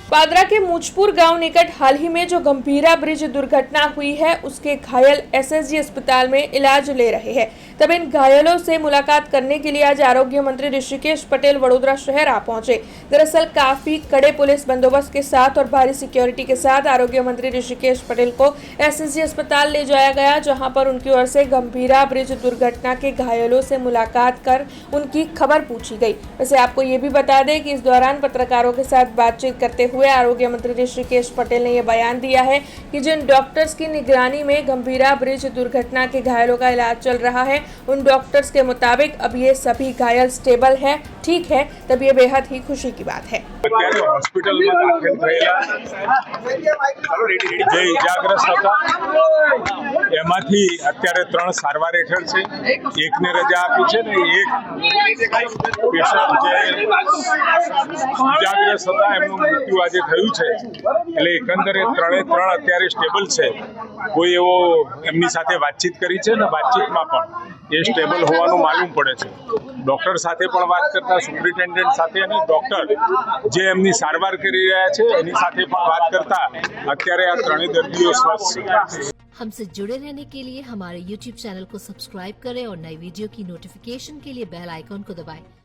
पादरा के मुजपुर गांव निकट हाल ही में जो गंभीरा ब्रिज दुर्घटना हुई है उसके घायल एसएसजी अस्पताल में इलाज ले रहे हैं। तब इन घायलों से मुलाकात करने के लिए आज आरोग्य मंत्री ऋषिकेश पटेल वडोदरा शहर आ पहुंचे। दरअसल काफी कड़े पुलिस बंदोबस्त के साथ और भारी सिक्योरिटी के साथ आरोग्य मंत्री ऋषिकेश पटेल को एसएसजी अस्पताल ले जाया गया, जहां पर उनकी ओर से गंभीरा ब्रिज दुर्घटना के घायलों से मुलाकात कर उनकी खबर पूछी गई। वैसे आपको ये भी बता दें कि इस दौरान पत्रकारों के साथ बातचीत करते हुए आरोग्य मंत्री ऋषिकेश पटेल ने यह बयान दिया है कि जिन डॉक्टर्स की निगरानी में गंभीरा ब्रिज दुर्घटना के घायलों का इलाज चल रहा है, उन डॉक्टर्स के मुताबिक अब ये सभी घायल स्टेबल है, ठीक है। तब ये बेहद ही खुशी की बात है। हॉस्पिटल में दाखिल થયેલા જે ઇજાગ્રસ્ત હતા એમાંથી અત્યારે 3 સારવાર હેઠળ છે, એકને રજા આપી છે ને એક પેશન્ટ જે ઇજાગ્રસ્ત હતા એમનું મૃત્યુ આજે થયું છે। એટલે એકંદરે 3 અત્યારે સ્ટેબલ છે। કોઈ એવો એમની સાથે વાતચીત કરી છે ને વાતચીતમાં પણ એ સ્ટેબલ હોવાનું માલુમ પડે છે। ડોક્ટર સાથે પણ વાત કરતા, સુપ્રિન્ટેન્ડન્ટ સાથે અને ડોક્ટર જે એમની સારવાર કરી રહ્યા છે એની સાથે પણ વાત કરતા અત્યારે આ 3 દર્દીઓ સ્વસ્થ છે। हमसे जुड़े रहने के लिए हमारे YouTube चैनल को सब्सक्राइब करें और नई वीडियो की नोटिफिकेशन के लिए बेल आइकॉन को दबाएं।